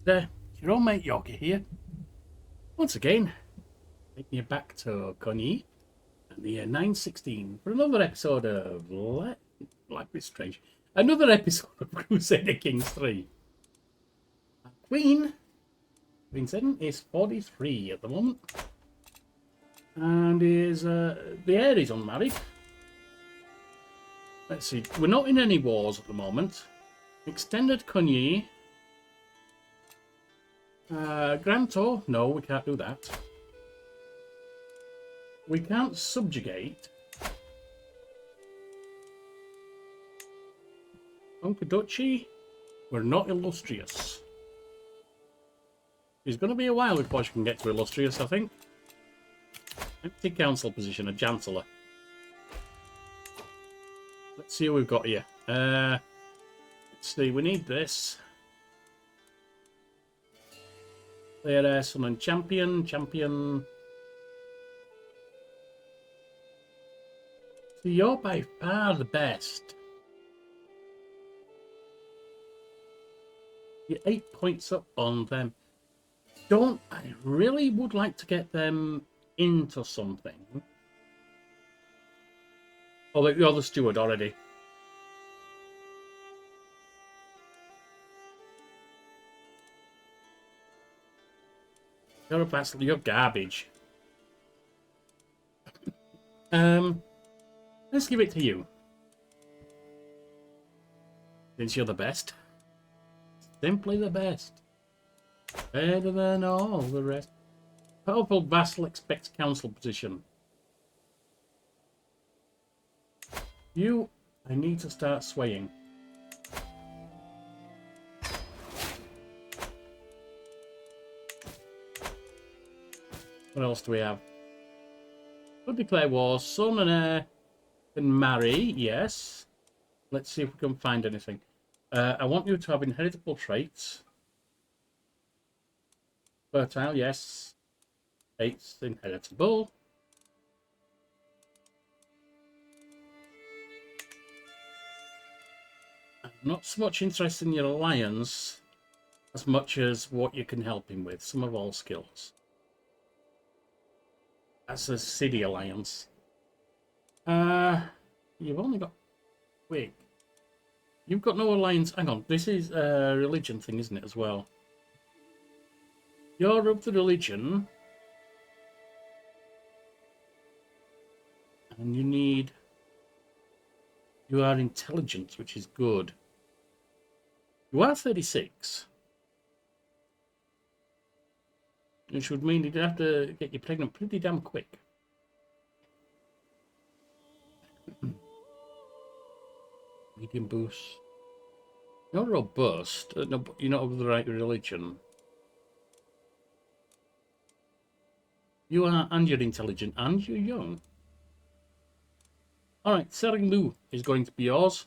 Your old mate Yorkie here. Once again, taking you back to Cho'nyi and the year 916 for another episode of Life is Strange. Another episode of Crusader Kings III. Queen Vincent is 43 at the moment. And the heir is unmarried. Let's see, we're not in any wars at the moment. Extended Cho'nyi. Grantor, no, we can't do that. We can't subjugate. Uncle Duchy, we're not illustrious. It's going to be a while before she can get to illustrious, I think. Empty council position, a chancellor. Let's see what we've got here. Let's see, we need this. There, son and champion. So you're by far the best. You're 8 points up on them. I really would like to get them into something. Oh, you're the steward already. You're a bastard. You're garbage. Let's give it to you. Since you're the best. Simply the best. Better than all the rest. Powerful vassal expects council position. I need to start swaying. What else do we have? Could declare war. Son and heir can marry. Yes. Let's see if we can find anything. I want you to have inheritable traits. Fertile, yes. Traits inheritable. I'm not so much interested in your alliance as much as what you can help him with. Some of all skills. That's a city alliance. You've only got... Wait. You've got no alliance. Hang on. This is a religion thing, isn't it, as well? You're of the religion. And you are intelligent, which is good. You are 36. Which would mean you'd have to get you pregnant pretty damn quick. Medium boost. You're robust. No, you're not of the right religion. You are, and you're intelligent, and you're young. Alright, Sering Lu is going to be yours.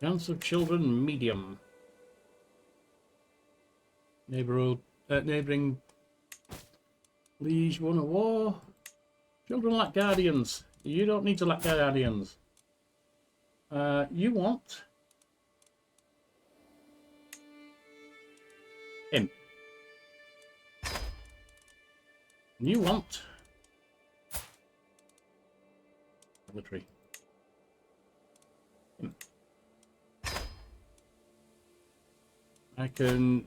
Chance of children, medium. Neighbouring liege won a war. Children lack guardians. You don't need to lack guardians. You want him. You want military. Him. I can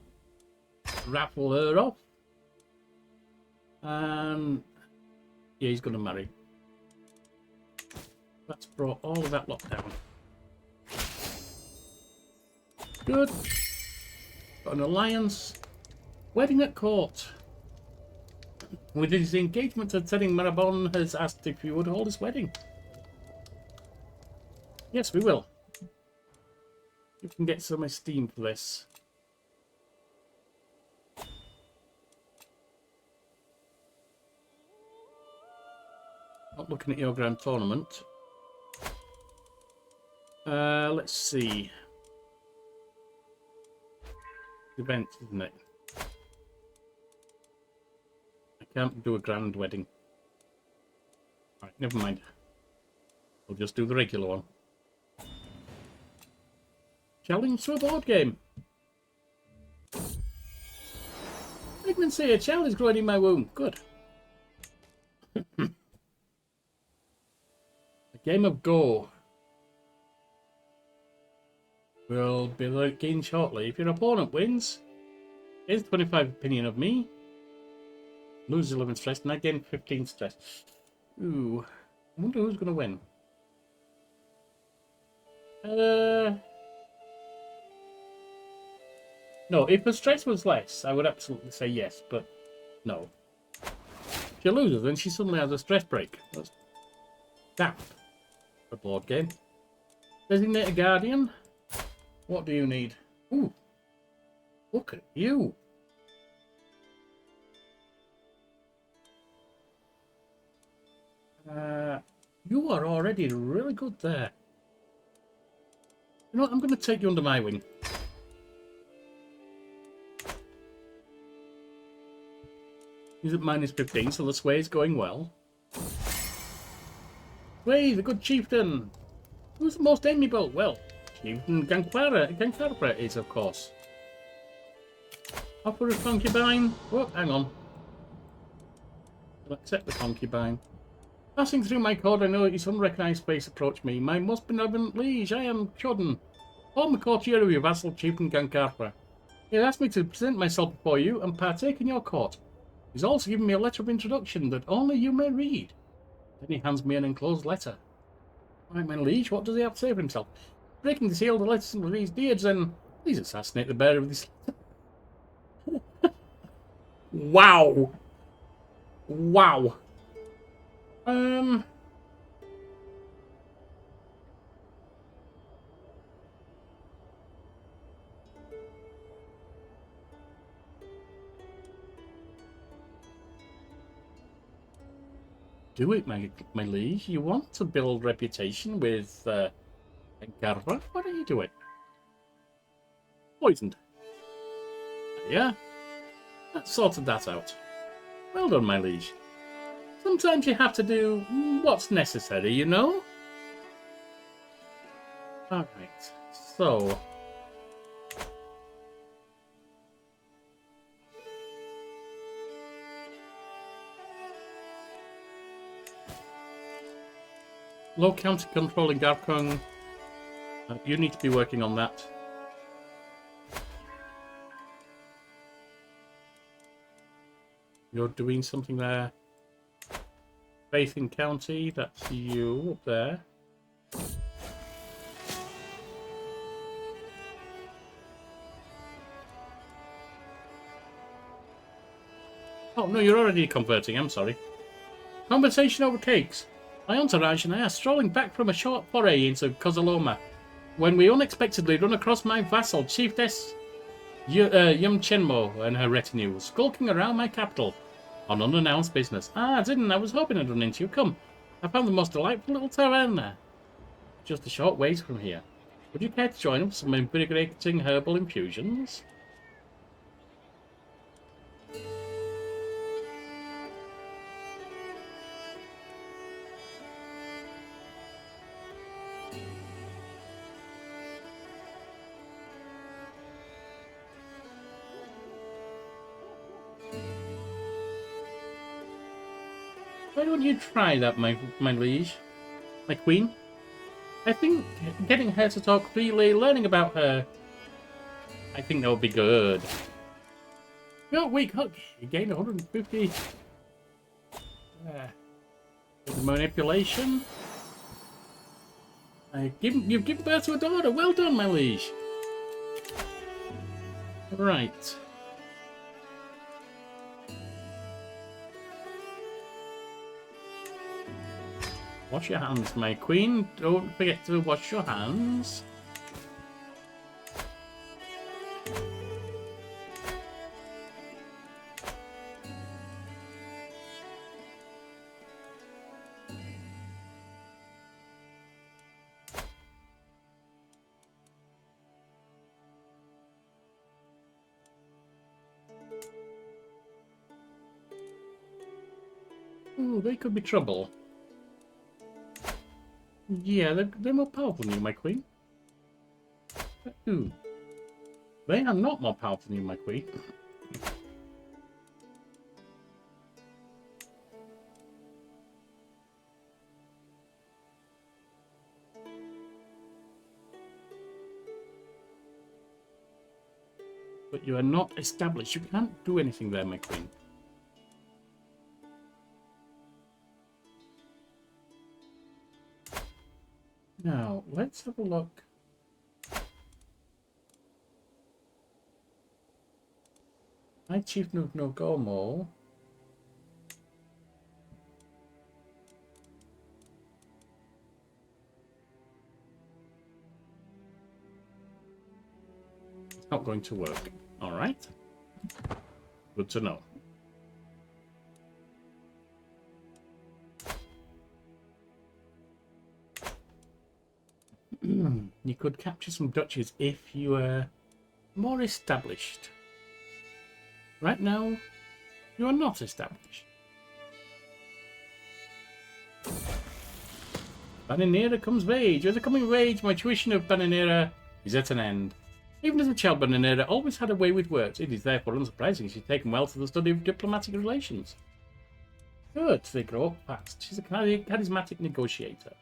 raffle her off. And yeah, he's going to marry. That's brought all of that lot down. Good. Got an alliance. Wedding at court. With his engagement to Teddy, Marabon has asked if you would hold his wedding. Yes, we will. You can get some esteem for this. Not looking at your grand tournament. Let's see. Event, isn't it? I can't do a grand wedding. Right, never mind. We'll just do the regular one. Challenge to a board game. Pregnancy, a child is growing in my womb. Good. A game of Go. Will be again shortly. If your opponent wins, here's 25 opinion of me. Lose 11 stress, and I gain 15 stress. Ooh. I wonder who's going to win. No, if the stress was less, I would absolutely say yes, but no. If she loses, then she suddenly has a stress break. That's daft for a board game. Designate a guardian. What do you need? Ooh. Look at you. You are already really good there. You know what? I'm going to take you under my wing. He's at -15, so the sway is going well. Sway, the good chieftain. Who's the most amiable? Well, Chieftain Gankwara is, of course. Offer a concubine. Oh, hang on. I'll accept the concubine. Passing through my court, I know his unrecognised face approached me. My most benevolent liege, I am Cho'nyi, former courtier of your vassal Chieftain Gankwara. He has asked me to present myself before you and partake in your court. He's also given me a letter of introduction that only you may read. Then he hands me an enclosed letter. Right, my liege, what does he have to say for himself? Breaking the seal of the letter of these deeds, then please assassinate the bearer of this letter. Wow. Wow. Do it, my liege. You want to build reputation with Gankwara? Why don't you do it? Poisoned. Yeah. That sorted that out. Well done, my liege. Sometimes you have to do what's necessary, you know? Alright, so... Low counter control in Garkung. You need to be working on that. You're doing something there. Faith in County, that's you up there. Oh, no, you're already converting, I'm sorry. Conversation over cakes. My entourage and I are strolling back from a short foray into Kozaloma when we unexpectedly run across my vassal, Chiefess Yum Chenmo and her retinue, skulking around my capital on unannounced business. Ah, I didn't. I was hoping I'd run into you. Come, I found the most delightful little tavern there, just a short ways from here. Would you care to join us for some invigorating herbal infusions? Why don't you try that, my liege? My queen? I think getting her to talk freely, learning about her, I think that would be good. Your weak hook. You gain 150. Manipulation. You've given birth to a daughter. Well done, my liege. Right. Wash your hands, my queen. Don't forget to wash your hands. Ooh, they could be trouble. Yeah, they're more powerful than you, my queen. Ooh. They are not more powerful than you, my queen. But you are not established. You can't do anything there, my queen. Now, let's have a look. My Chieftain of Nogomo. It's not going to work. All right. Good to know. You could capture some duchies if you were more established. Right now, you are not established. Bananera comes of age. With the coming of age, my tuition of Bananera is at an end. Even as a child, Bananera always had a way with words. It is therefore unsurprising she's taken well to the study of diplomatic relations. Good, they grow up fast. She's a charismatic negotiator.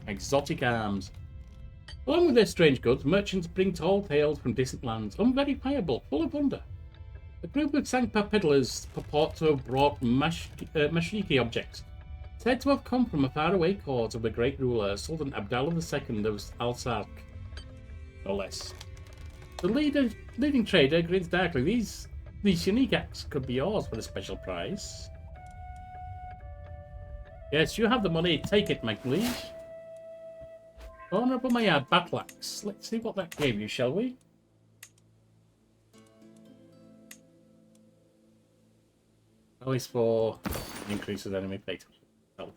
Exotic arms. Along with their strange goods, merchants bring tall tales from distant lands, unverifiable, full of wonder. A group of Sangpa peddlers purport to have brought mashiki objects, said to have come from a faraway court of the great ruler, Sultan Abdallah II of Al-Sark, no less. The leading trader grins darkly. These unique acts could be yours for a special price. Yes, you have the money. Take it, my liege. Honourable Mayad, battle axe. Let's see what that gave you, shall we? Always for increases enemy fate. Oh.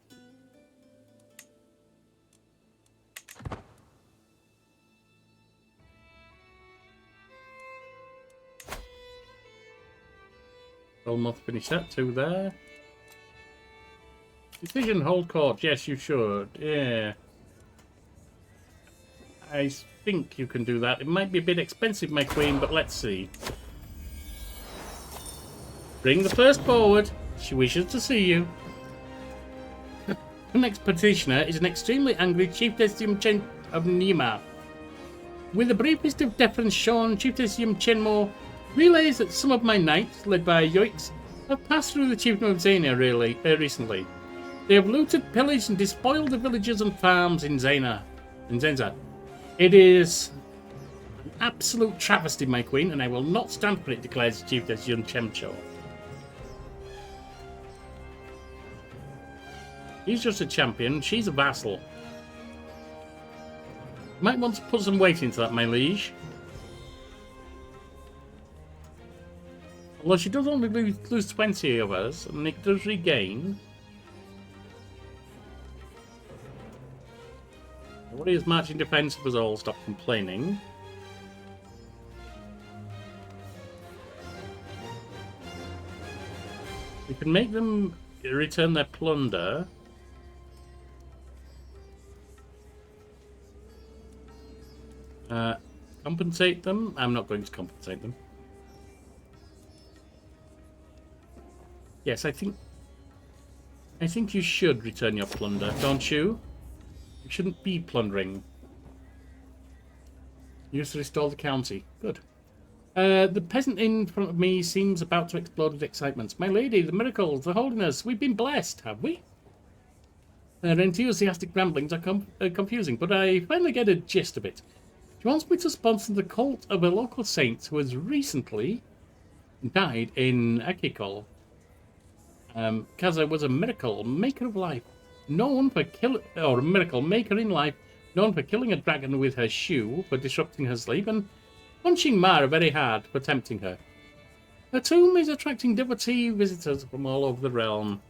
Almost finished that. 2 there. Decision, hold court. Yes, you should. Yeah. I think you can do that. It might be a bit expensive, my queen, but let's see. Bring the first forward. She wishes to see you. The next petitioner is an extremely angry Chiefess Yimchen of Nima. With the briefest of deference shown, Chiefess Yimchenmo relays that some of my knights, led by Yorks, have passed through the Chiefdom of Zena recently. They have looted, pillaged, and despoiled the villages and farms in Zenza. It is an absolute travesty, my queen, and I will not stand for it, declares Chiefess Yunchemcho. He's just a champion, she's a vassal. Might want to put some weight into that, my liege. Although she does only lose 20 of us, and it does regain. Warriors marching defensive as all stop complaining. We can make them return their plunder. Compensate them? I'm not going to compensate them. Yes, I think you should return your plunder, don't you? You shouldn't be plundering. Used to restore the county. Good. The peasant in front of me seems about to explode with excitement. My lady, the miracles, the holiness, we've been blessed, have we? Her enthusiastic ramblings are confusing, but I finally get a gist of it. She wants me to sponsor the cult of a local saint who has recently died in Akikol. Kaza was a miracle maker of life, known for a miracle maker in life, known for killing a dragon with her shoe for disrupting her sleep, and punching Mara very hard for tempting her. Her tomb is attracting devotee visitors from all over the realm.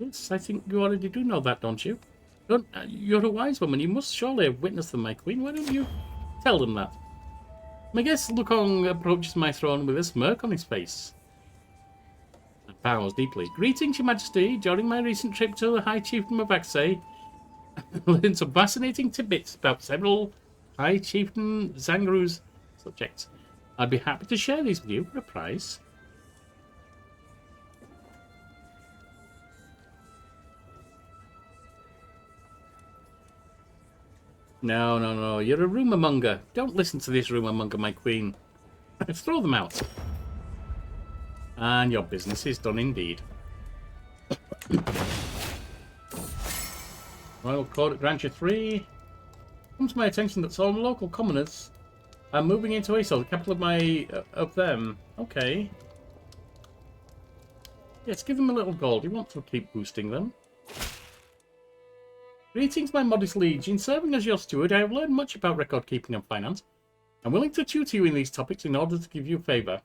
Yes, I think you already do know that, don't you? You're a wise woman. You must surely have witnessed them, my queen. Why don't you tell them that? My guest Lukong approaches my throne with a smirk on his face. And bows deeply. Greetings, your majesty. During my recent trip to the High Chiefdom of Aksay, I learned some fascinating tidbits about several High Chieftain Zangaru's subjects. I'd be happy to share these with you for a prize. No, no, no. You're a rumour monger. Don't listen to this rumour monger, my queen. Throw them out. And your business is done indeed. Royal Court at Grant 3. Comes to my attention that some local commoners are moving into Aso, the capital of them. Okay. Yes, give them a little gold. You want to keep boosting them. Greetings, my modest liege. In serving as your steward, I have learned much about record keeping and finance. I'm willing to tutor you in these topics in order to give you favour.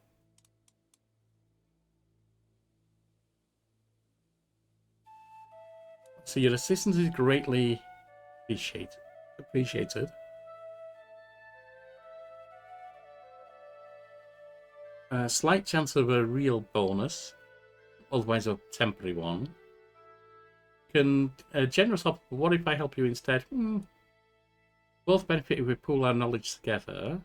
So your assistance is greatly appreciated. Slight chance of a real bonus, otherwise a temporary one. A generous offer. What if I help you instead? Both benefit if we pool our knowledge together.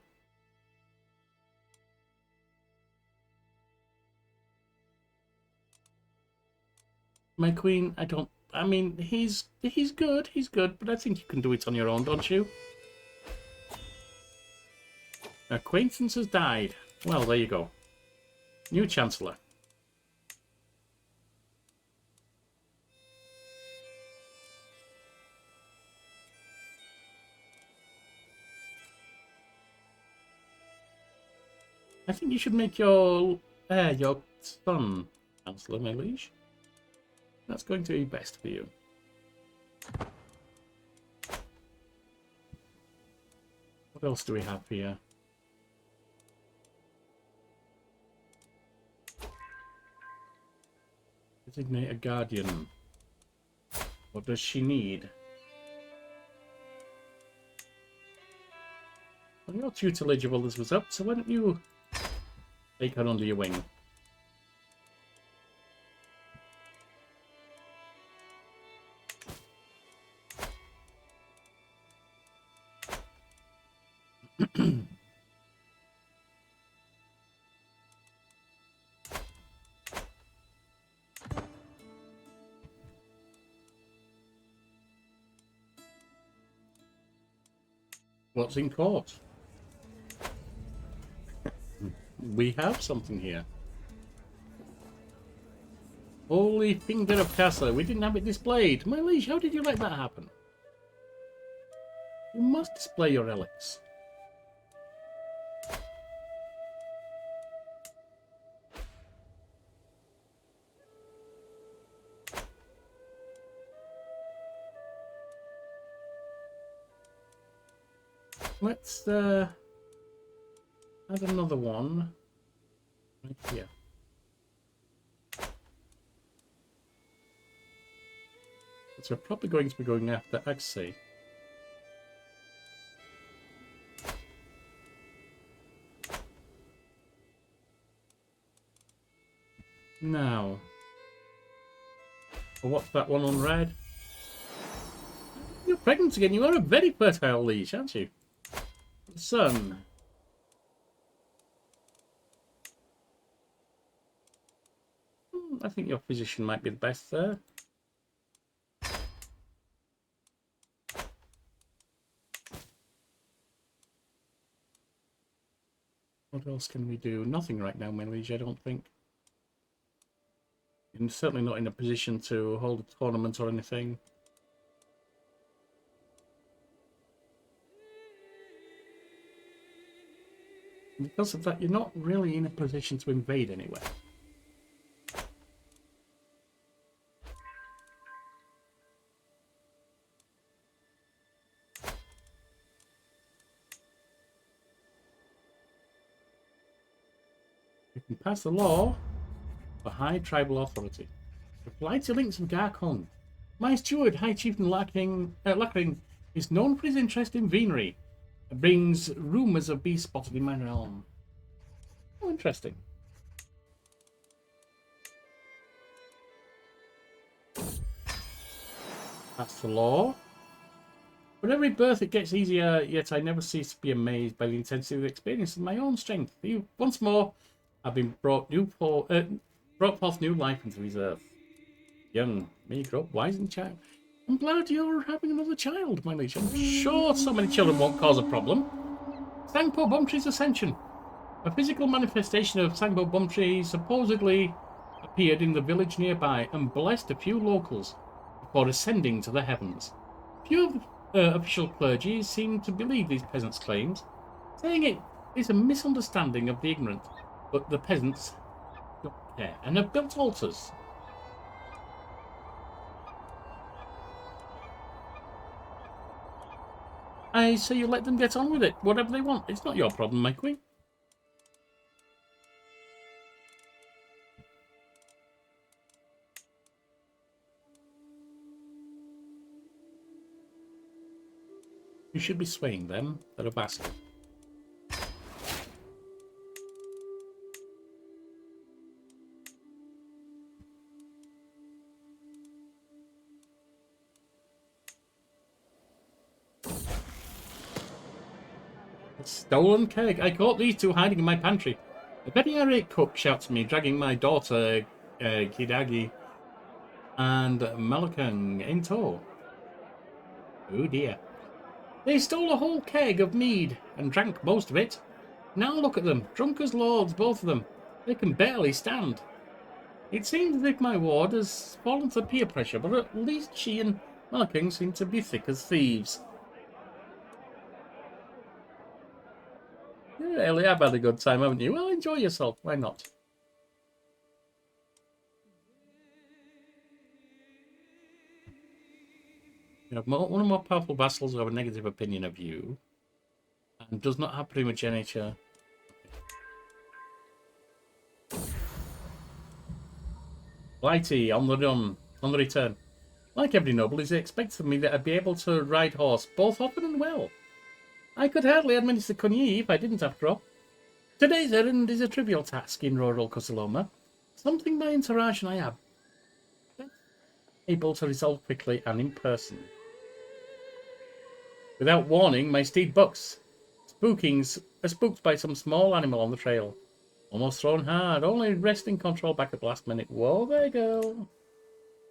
My queen, I mean, he's good, but I think you can do it on your own, don't you? Acquaintance has died. Well, there you go. New Chancellor. I think you should make your son Chancellor, my liege. That's going to be best for you. What else do we have here? Designate a guardian. What does she need? Well, your tutelage of others was up, so why don't you take her under your wing? What's in court? We have something here. Holy finger of Casa. We didn't have it displayed. My liege, how did you let that happen? You must display your relics. Let's add another one right here. So we're probably going to be going after Aksay. Now, what's that one on red? You're pregnant again. You are a very fertile liege, aren't you? Son. I think your physician might be the best there. What else can we do? Nothing right now, my liege, I don't think. I'm certainly not in a position to hold a tournament or anything. Because of that, you're not really in a position to invade anywhere. You can pass a law for high tribal authority. Reply to links of Garkon. My steward, High Chieftain Lackring, is known for his interest in venery. It brings rumours of beasts spotted in my realm. Oh, interesting. That's the law. With every birth it gets easier, yet I never cease to be amazed by the intensity of the experience of my own strength. Once more, I've been brought forth new life into his earth. Young, may you grow up wise and child. I'm glad you're having another child, my liege. I'm sure so many children won't cause a problem. Sangpo Bumtree's ascension. A physical manifestation of Sangpo Bumtree supposedly appeared in the village nearby and blessed a few locals before ascending to the heavens. Few of the official clergy seem to believe these peasants' claims, saying it is a misunderstanding of the ignorant, but the peasants don't care and have built altars. I say you let them get on with it, whatever they want. It's not your problem, my queen. You should be swaying them. They're a basket. A stolen keg. I caught these two hiding in my pantry. A very irate cook shouts at me, dragging my daughter, Kidagi, and Malakang in tow. Oh dear. They stole a whole keg of mead and drank most of it. Now look at them, drunk as lords, both of them. They can barely stand. It seems as if my ward has fallen to peer pressure, but at least she and Malakang seem to be thick as thieves. You really have had a good time, haven't you? Well, enjoy yourself. Why not? You have one of the more powerful vassals who have a negative opinion of you and does not have primogeniture. Blighty on the run, on the return. Like every noble, it is expected of me that I'd be able to ride horse both often and well. I could hardly administer Cho'nyi if I didn't, after all. Today's errand is a trivial task in rural Kusaloma, something by interaction I am able to resolve quickly and in person. Without warning, my steed bucks, spooked by some small animal on the trail. Almost thrown hard, only wresting control back at the last minute. Whoa, there you go.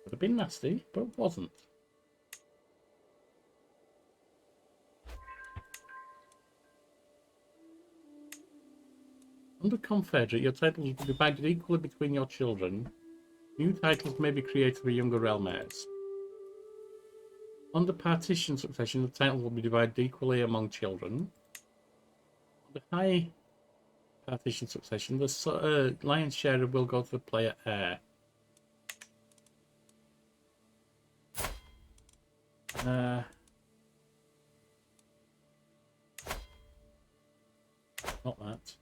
Could have been nasty, but it wasn't. Under Confederate, your titles will be divided equally between your children. New titles may be created for younger realm heirs. Under Partition Succession, the title will be divided equally among children. Under High Partition Succession, the lion's share will go to the player heir. Not that.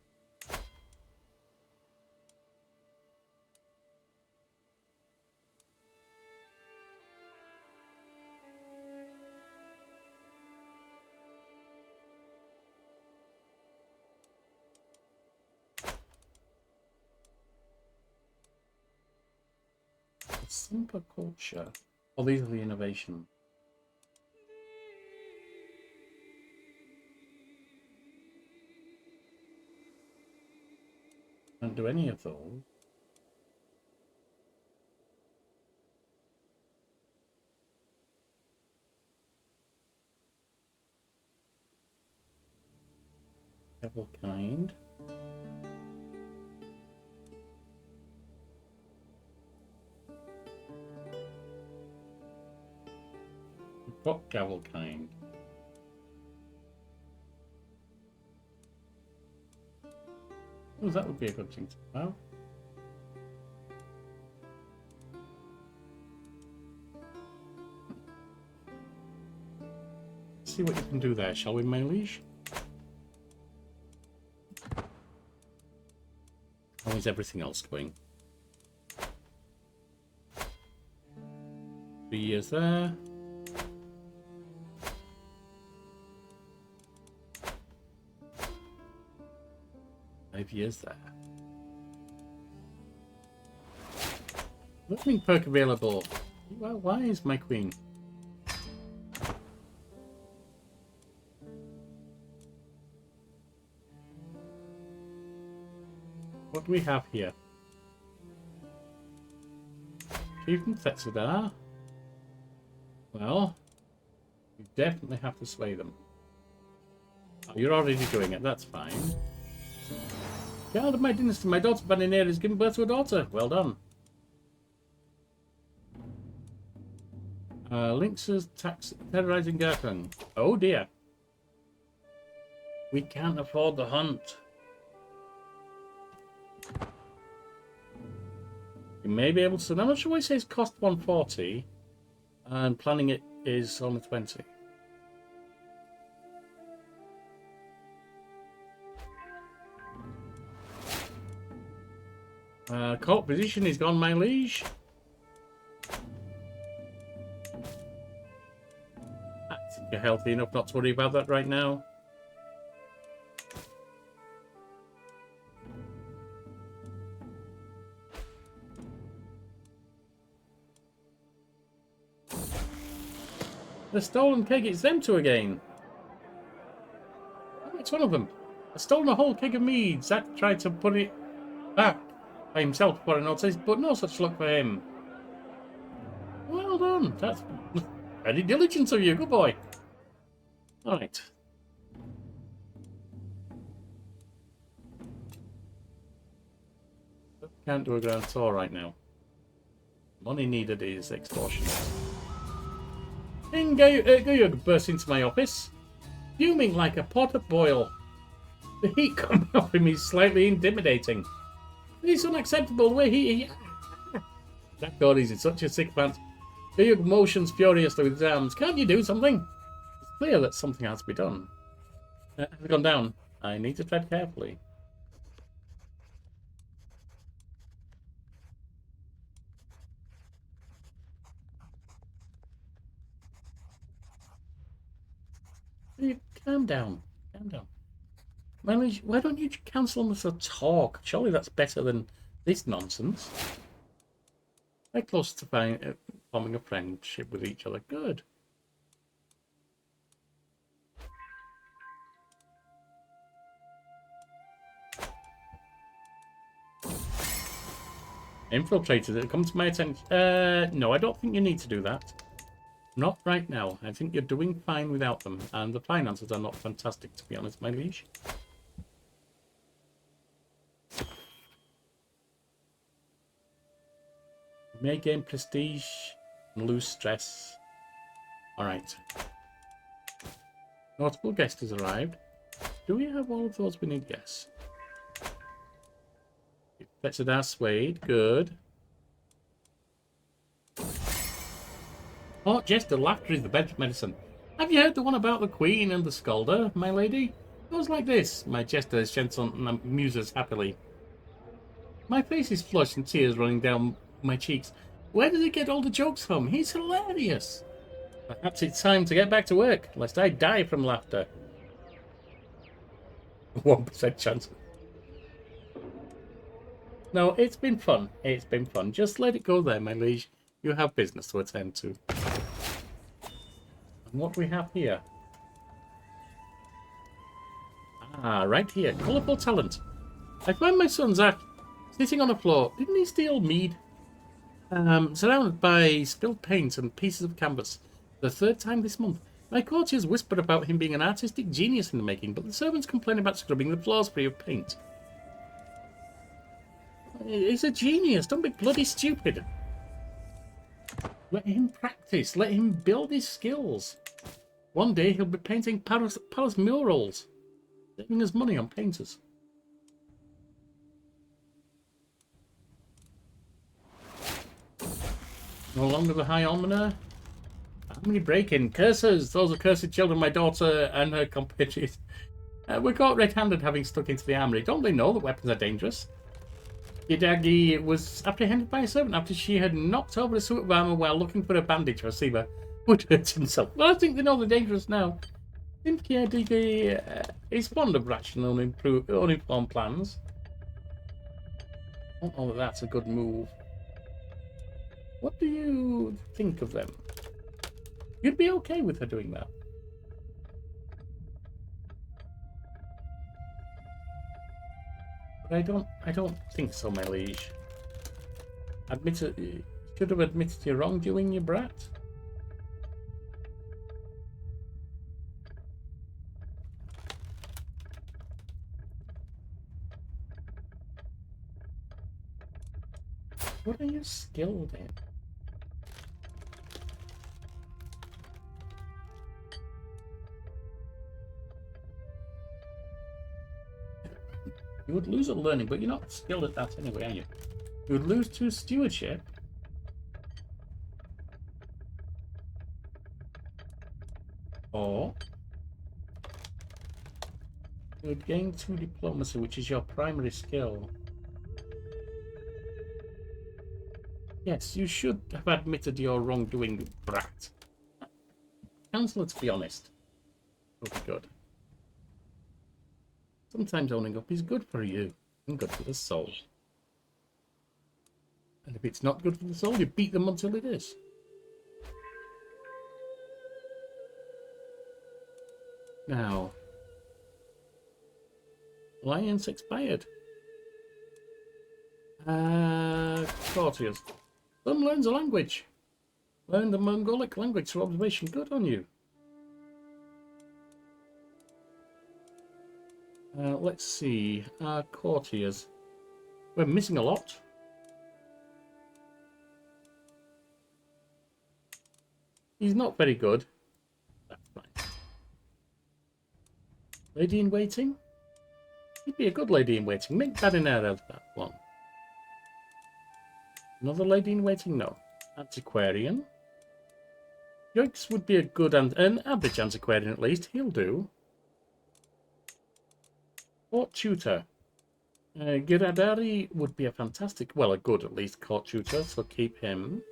Simple culture. Oh, these are the innovations. Don't do any of those. Devil kind. What gavel kind? Oh, that would be a good thing to have. Let's see what you can do there, shall we, my liege? How is everything else going? 3 years there. Five years there. Learning perk available. Well, why is my queen? What do we have here? Achievement Crusader. Well, you definitely have to sway them. Oh, you're already doing it, that's fine. Child of my dynasty, my daughter Baniner has given birth to a daughter. Well done. Lynx's tax terrorizing Garton. Oh dear. We can't afford the hunt. You may be able to. I'm not sure why it says cost 140 and planning it is only 20. Court position is gone, my liege. I think you're healthy enough not to worry about that right now. The stolen keg, it's them two again. Oh, it's one of them. I've stolen a whole keg of mead. Zach tried to put it back by himself before I noticed, but no such luck for him. Well done. That's very diligent of you. Good boy. Alright. Can't do a grand tour right now. Money needed is extortionate. Guyug burst into my office, fuming like a pot at boil. The heat coming off him is slightly intimidating. It's unacceptable the way he... That god is in such a sick pants. Guyug motions furiously with his arms. Can't you do something? It's clear that something has to be done. Has it gone down? I need to tread carefully. Calm down. Calm down. Well, why don't you cancel on us a talk? Surely that's better than this nonsense. They're close to forming a friendship with each other. Good. Infiltrated it. Come to my attention. No, I don't think you need to do that. Not right now. I think you're doing fine without them. And the finances are not fantastic, to be honest, my liege. You may gain prestige and lose stress. Alright. Notable guest has arrived. Do we have all of those we need? Yes. Fetched our Suede. Good. Oh, Jester, laughter is the best medicine. Have you heard the one about the Queen and the Scolder, my lady? It goes like this. My Jester gentleman muses happily. My face is flushed and tears running down my cheeks. Where did he get all the jokes from? He's hilarious. Perhaps it's time to get back to work, lest I die from laughter. 1% chance. No, it's been fun. It's been fun. Just let it go there, my liege. You have business to attend to. And what do we have here? Ah, right here. Colourful talent. I find my son Zach sitting on the floor. Didn't he steal mead? Surrounded by spilled paint and pieces of canvas. The third time this month. My courtiers whispered about him being an artistic genius in the making, but the servants complain about scrubbing the floors free of paint. He's a genius. Don't be bloody stupid. Let him practice. Let him build his skills. One day he'll be painting palace murals, saving us money on painters. No longer the High Almoner. Family break-in. Curses. Those are cursed children, my daughter and her compatriots. We're caught red-handed having stuck into the armory. Don't they know that weapons are dangerous? Yidagi was apprehended by a servant after she had knocked over a suit of armor while looking for a bandage for Siba, who had hurt himself. Well, I think they know they're dangerous now. I think Yidagi is fond of rational and uninformed plans. I don't know that that's a good move. What do you think of them? You'd be okay with her doing that. But I don't think so, my liege. Should have admitted your wrongdoing, you brat. What are you skilled in? You would lose at learning, but you're not skilled at that anyway, are you? You would lose to stewardship. Or you would gain 2 diplomacy, which is your primary skill. Yes, you should have admitted your wrongdoing, brat. Counsel, let's be honest. Would be good. Sometimes owning up is good for you and good for the soul. And if it's not good for the soul, you beat them until it is. Now, alliance expired. Courtiers. Son learns a language. Learn the Mongolic language through observation. Good on you. Let's see. Courtiers. We're missing a lot. He's not very good. That's fine. Lady in waiting? He'd be a good lady in waiting. Make Badinair of that one. Another lady in waiting? No. Antiquarian. Yoikes would be a good and an average antiquarian at least. He'll do. Court tutor. Giradari would be a fantastic, well, a good at least court tutor, so keep him.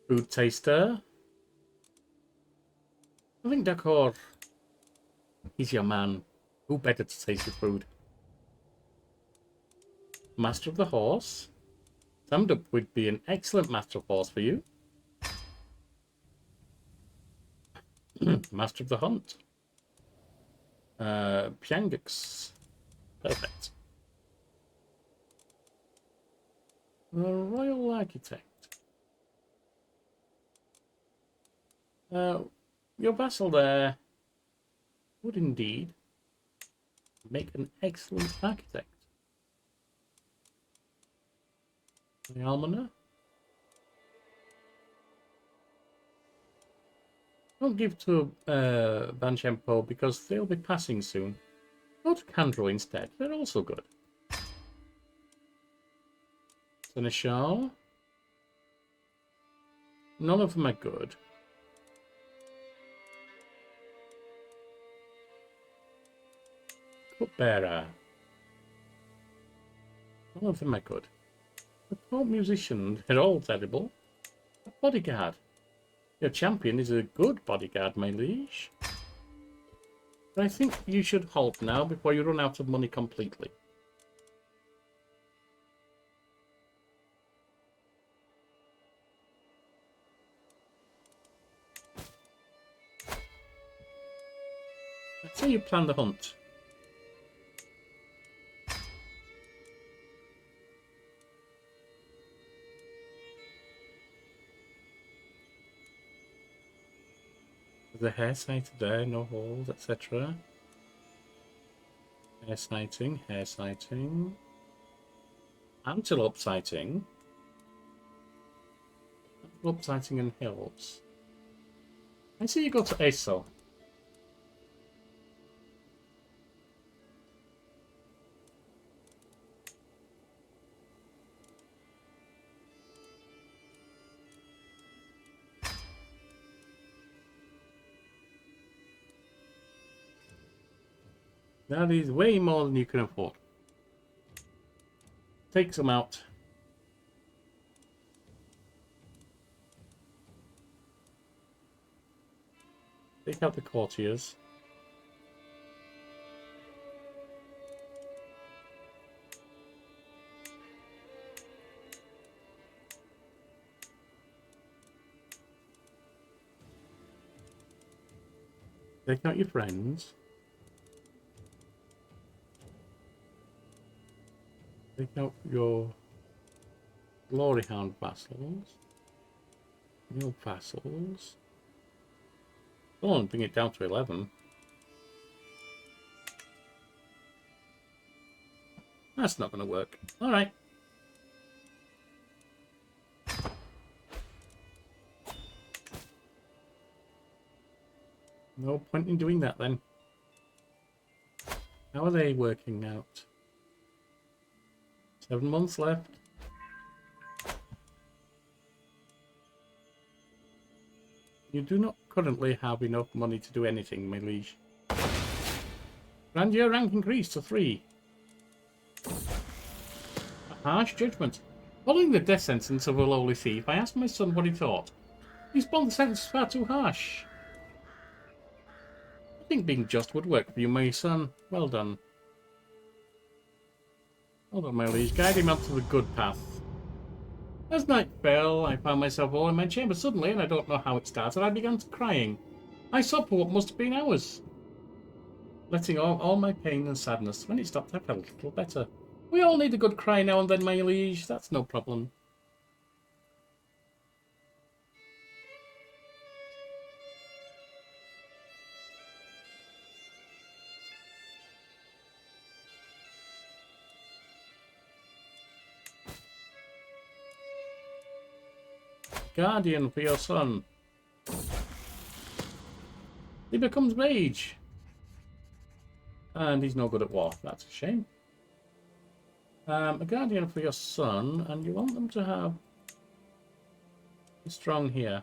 Food taster. I think Dakor, he's your man. Who better to taste your food? Master of the horse. Samdup would be an excellent master of horse for you. Master of the hunt. Pyangix. Perfect. Royal architect. Your vassal there would indeed make an excellent architect. The almoner. Don't give to Banchempo because they'll be passing soon. Go to Candro instead. They're also good. Seneschal. None of them are good. Cupbearer. None of them are good. The court musician, they're all terrible. A bodyguard. Your champion is a good bodyguard, my liege. But I think you should halt now before you run out of money completely. I'd say you plan the hunt. The hair sighted there, no holes, etc. Hair sighting, hair sighting. Antelope sighting. Antelope sighting in hills. I see you go to Aso. That is way more than you can afford. take some out. Take out the courtiers. Take out your friends. Take out your glory hound vassals. Your vassals. Oh, and bring it down to 11. That's not going to work. All right. No point in doing that then. How are they working out? 7 months left. You do not currently have enough money to do anything, my liege. And your rank increased to 3. A harsh judgment. Following the death sentence of a lowly thief, I asked my son what he thought. He thought the sentence was far too harsh. I think being just would work for you, my son. Well done. Hold on, my liege. Guide him onto the good path. As night fell, I found myself all in my chamber suddenly, and I don't know how it started. I began crying. I sobbed for what must have been hours, letting all my pain and sadness. When it stopped, I felt a little better. We all need a good cry now and then, my liege. That's no problem. Guardian for your son. He becomes mage. And he's no good at war. That's a shame. A guardian for your son, and you want them to have strong here.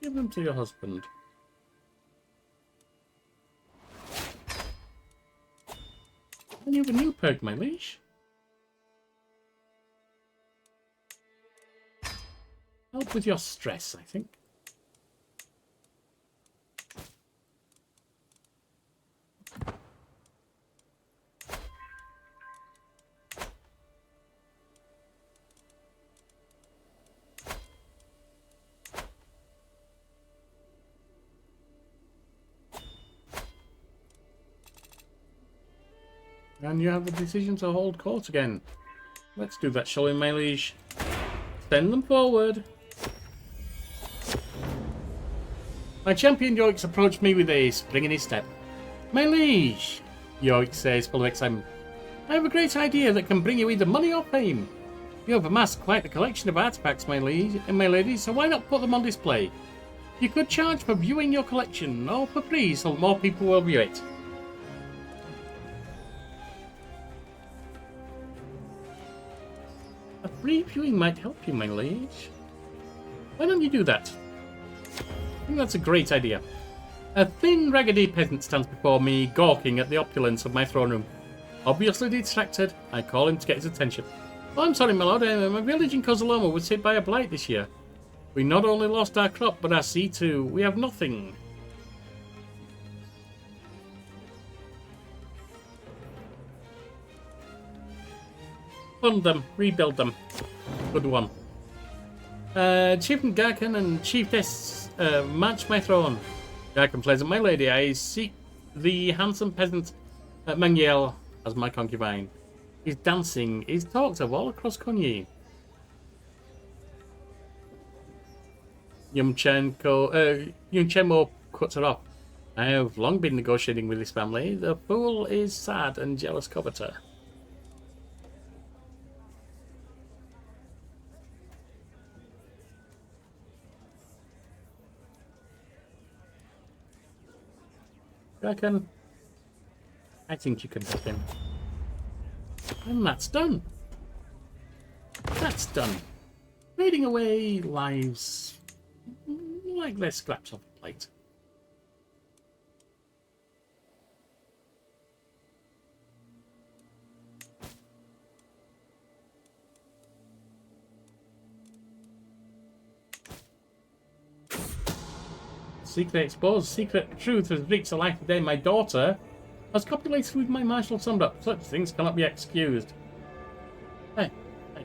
Give them to your husband. And you have a new perk, my liege. Help with your stress, I think. And you have the decision to hold court again. Let's do that, shall we, my liege? Send them forward. My champion Yorks approached me with a spring in his step. My liege, York says, full of excitement, I have a great idea that can bring you either money or fame. You have amassed quite a collection of artifacts, my liege and my lady, so why not put them on display? You could charge for viewing your collection, or for free, so more people will view it. A free viewing might help you, my liege. Why don't you do that? I think that's a great idea. A thin, raggedy peasant stands before me, gawking at the opulence of my throne room. Obviously distracted, I call him to get his attention. Oh, I'm sorry, my lord. My village in Kozaloma was hit by a blight this year. We not only lost our crop, but our sea too. We have nothing. Fund them. Rebuild them. Good one. Chieftain Garkan and Chiefess match my throne. Garkan pleasant, my lady. I seek the handsome peasant Mangiel as my concubine. His dancing is talked of all across Cho'nyi. Yumchenmo cuts her off. I have long been negotiating with this family. The fool is sad and jealous coveter. I think you can help him. And that's done. That's done. Raiding away lives like they're scraps off a plate. Secret exposed. Secret truth has reached the light today. My daughter has copulated with my martial summed up. Such things cannot be excused. I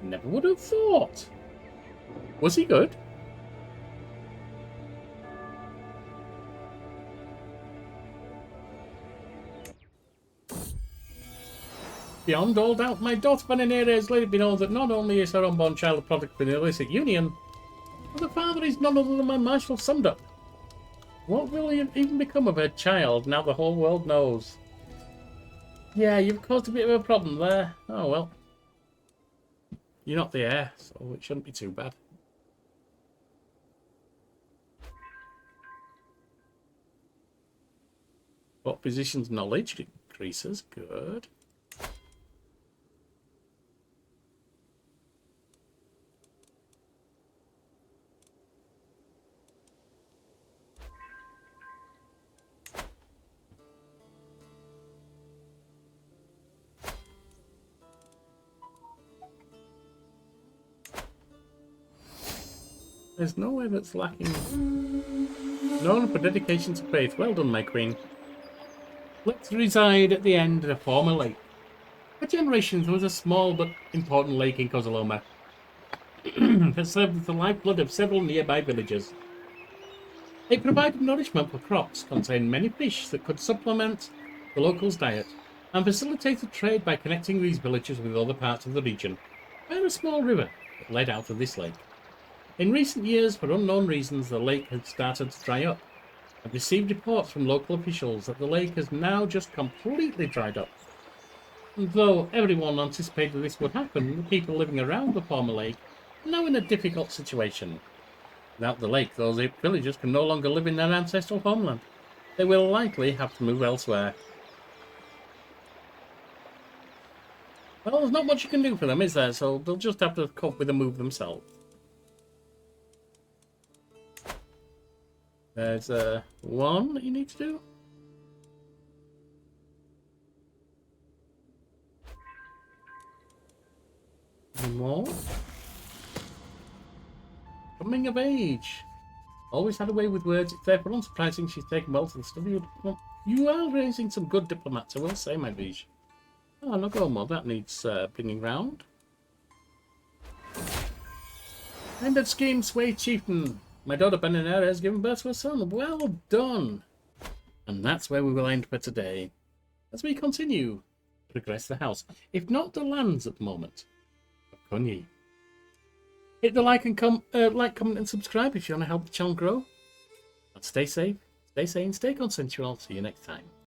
never would have thought. Was he good? Beyond all doubt, my daughter Bananera has let it be known that not only is her unborn child a product of an illicit union, but the father is none other than my martial summed up. What will even become of her child now the whole world knows? Yeah, you've caused a bit of a problem there. Oh well. You're not the heir, so it shouldn't be too bad. What physician's knowledge increases? Good. There's no way that's lacking. Known for dedication to faith. Well done, my queen. Let's reside at the end of a former lake. For generations, there was a small but important lake in Kozaloma that served as the lifeblood of several nearby villages. It provided nourishment for crops, contained many fish that could supplement the locals' diet, and facilitated trade by connecting these villages with other parts of the region via a small river that led out of this lake. In recent years, for unknown reasons, the lake had started to dry up. I've received reports from local officials that the lake has now just completely dried up. And though everyone anticipated this would happen, the people living around the former lake are now in a difficult situation. Without the lake, those villagers can no longer live in their ancestral homeland. They will likely have to move elsewhere. Well, there's not much you can do for them, is there? So they'll just have to cope with the move themselves. There's one that you need to do. One more. Coming of age. Always had a way with words. It's therefore unsurprising she's taken well to the study of diplomat. You are raising some good diplomats, I will say, my liege. Oh, no go more. That needs bringing round. Ended scheme, sway chieftain. My daughter Bananera has given birth to a son. Well done. And that's where we will end for today. As we continue to progress the house, if not the lands at the moment, of Cho'nyi. Hit the like and comment and subscribe if you want to help the channel grow. And stay safe, stay sane, stay consensual. See you next time.